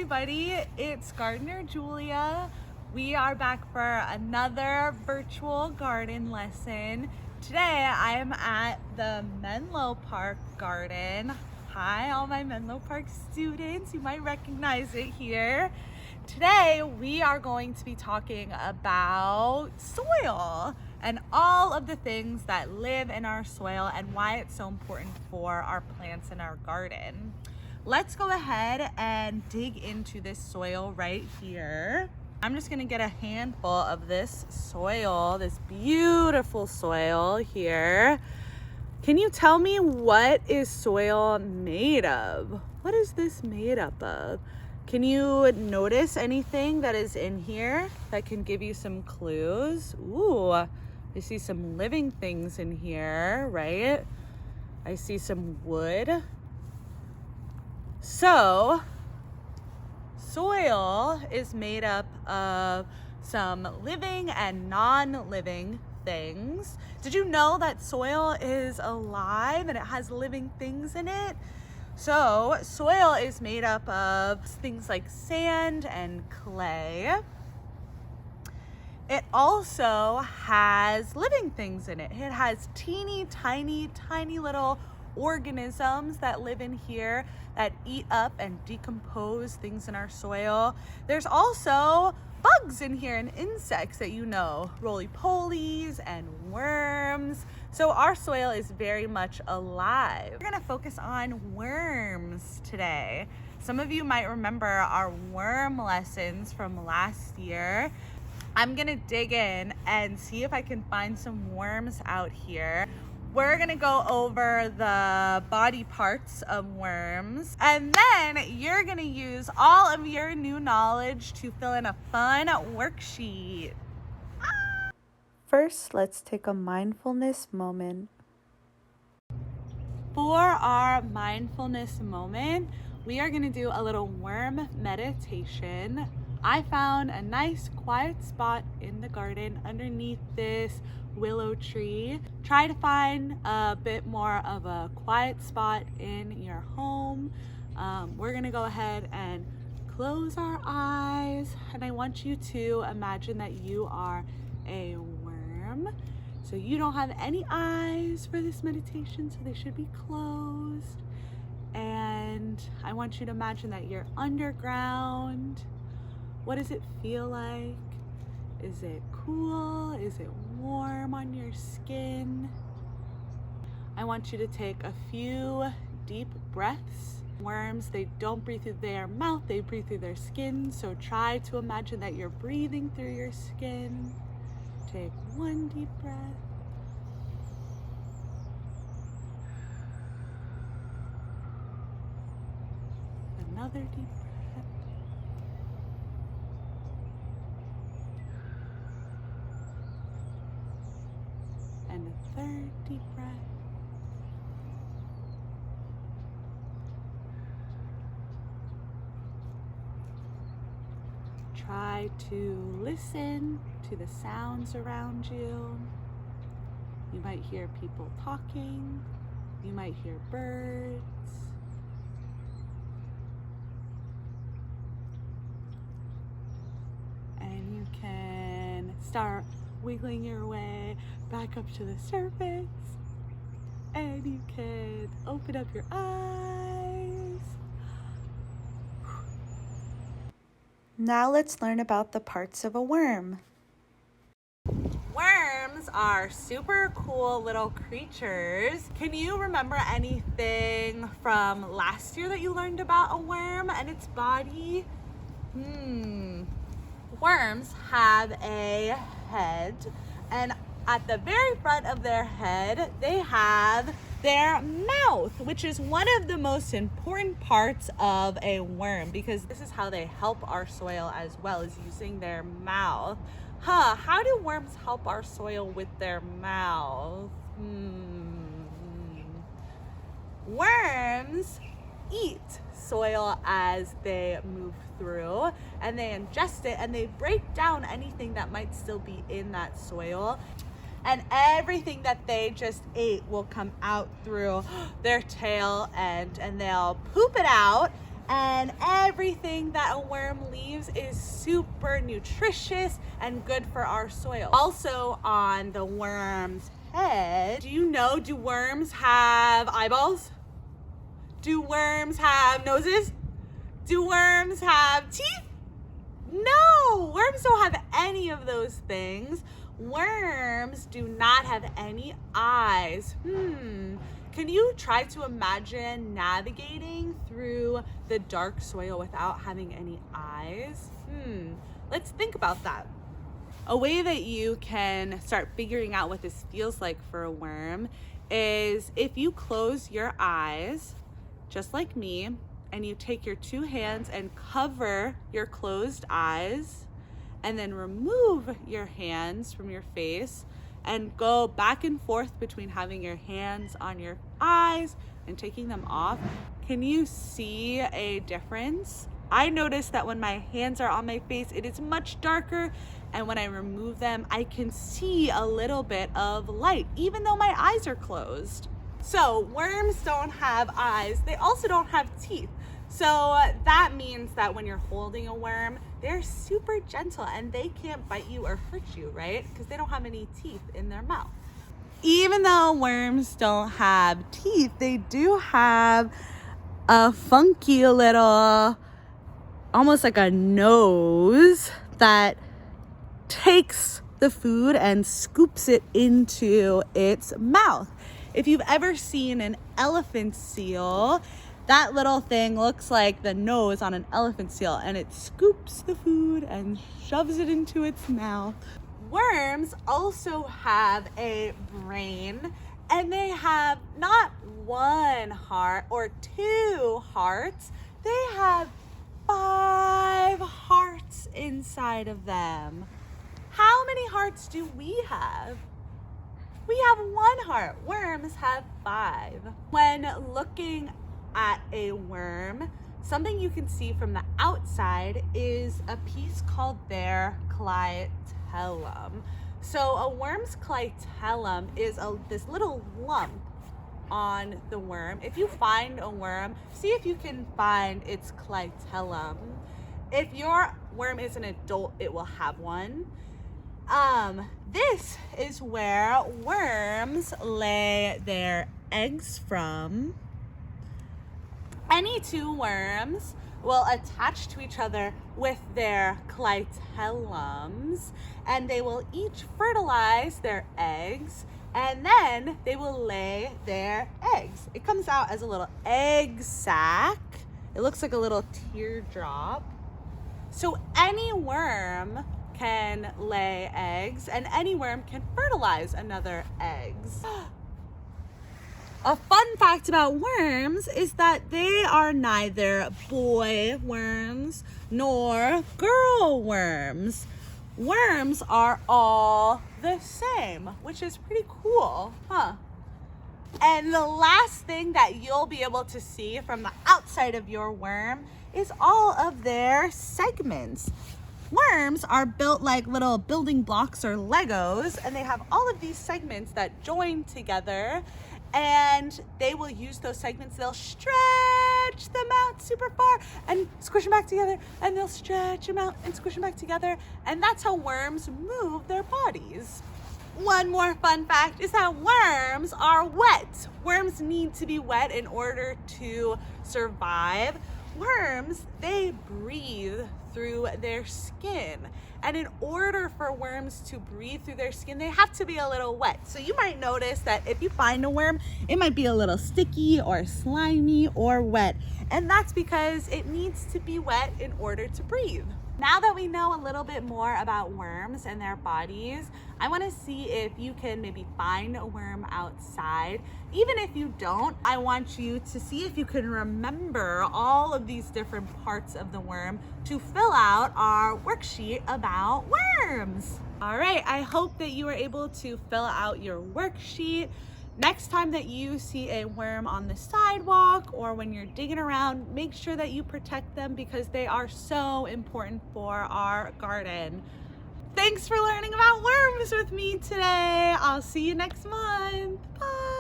everybody, it's Gardener Julia. We are back for another virtual garden lesson. Today I am at the Menlo Park Garden. Hi all my Menlo Park students, you might recognize it here. Today we are going to be talking about soil and all of the things that live in our soil and why it's so important for our plants in our garden. Let's go ahead and dig into this soil right here. I'm just gonna get a handful of this soil, this beautiful soil here. Can you tell me what is soil made of? What is this made up of? Can you notice anything that is in here that can give you some clues? Ooh, I see some living things in here, right? I see some wood. So, soil is made up of some living and non-living things. Did you know that soil is alive and it has living things in it? So, soil is made up of things like sand and clay. It also has living things in it. It has teeny, tiny little organisms that live in here that eat up and decompose things in our soil. There's also bugs in here and insects that you know, roly-polies and worms. So our soil is very much alive. We're gonna focus on worms today. Some of you might remember our worm lessons from last year. I'm gonna dig in and see if I can find some worms out here. We're gonna go over the body parts of worms, and then you're gonna use all of your new knowledge to fill in a fun worksheet. First, let's take a mindfulness moment. For our mindfulness moment, we are gonna do a little worm meditation. I found a nice quiet spot in the garden underneath this willow tree. Try to find a bit more of a quiet spot in your home. We're gonna go ahead and close our eyes, and I want you to imagine that you are a worm. So you don't have any eyes for this meditation, so they should be closed. And I want you to imagine that you're underground. What does it feel like? Is it cool? Is it warm on your skin? I want you to take a few deep breaths. Worms, they don't breathe through their mouth, they breathe through their skin. So try to imagine that you're breathing through your skin. Take one deep breath. Another deep breath. And a third deep breath. Try to listen to the sounds around you. You might hear people talking. You might hear birds. And you can start wiggling your way back up to the surface, and you can open up your eyes. Now let's learn about the parts of a worm. Worms are super cool little creatures. Can you remember anything from last year that you learned about a worm and its body? Worms have a head, and at the very front of their head, they have their mouth, which is one of the most important parts of a worm because this is how they help our soil as well, as using their mouth. How do worms help our soil with their mouth? Worms eat soil as they move through, and they ingest it and they break down anything that might still be in that soil, and everything that they just ate will come out through their tail end, and they'll poop it out, And everything that a worm leaves is super nutritious and good for our soil. Also on the worm's head, do worms have eyeballs? Do worms have noses? Do worms have teeth? No, worms don't have any of those things. Worms do not have any eyes. Can you try to imagine navigating through the dark soil without having any eyes? Let's think about that. A way that you can start figuring out what this feels like for a worm is if you close your eyes, just like me, and you take your two hands and cover your closed eyes, and then remove your hands from your face and go back and forth between having your hands on your eyes and taking them off. Can you see a difference? I notice that when my hands are on my face, it is much darker, and when I remove them, I can see a little bit of light, even though my eyes are closed. So worms don't have eyes. They also don't have teeth. So that means that when you're holding a worm, they're super gentle and they can't bite you or hurt you, right? Because they don't have any teeth in their mouth. Even though worms don't have teeth, they do have a funky little, almost like a nose that takes the food and scoops it into its mouth. If you've ever seen an elephant seal, that little thing looks like the nose on an elephant seal, and it scoops the food and shoves it into its mouth. Worms also have a brain, and they have not one heart or two hearts. They have 5 hearts inside of them. How many hearts do we have? We have 1 heart. Worms have 5. When looking at a worm, something you can see from the outside is a piece called their clitellum. So a worm's clitellum is this little lump on the worm. If you find a worm, see if you can find its clitellum. If your worm is an adult, it will have one. This is where worms lay their eggs from. Any 2 worms will attach to each other with their clitellums, and they will each fertilize their eggs, and then they will lay their eggs. It comes out as a little egg sac. It looks like a little teardrop. So any worm can lay eggs, and any worm can fertilize another eggs. A fun fact about worms is that they are neither boy worms nor girl worms. Worms are all the same, which is pretty cool, huh? And the last thing that you'll be able to see from the outside of your worm is all of their segments. Worms are built like little building blocks or Legos, and they have all of these segments that join together, and they will use those segments. They'll stretch them out super far and squish them back together, and they'll stretch them out and squish them back together, and that's how worms move their bodies. One more fun fact is that worms are wet. Worms need to be wet in order to survive. Worms, they breathe through their skin. And in order for worms to breathe through their skin, they have to be a little wet. So you might notice that if you find a worm, it might be a little sticky or slimy or wet. And that's because it needs to be wet in order to breathe. Now that we know a little bit more about worms and their bodies, I want to see if you can maybe find a worm outside. Even if you don't, I want you to see if you can remember all of these different parts of the worm to fill out our worksheet about worms. All right, I hope that you were able to fill out your worksheet. Next time that you see a worm on the sidewalk or when you're digging around, make sure that you protect them because they are so important for our garden. Thanks for learning about worms with me today. I'll see you next month. Bye.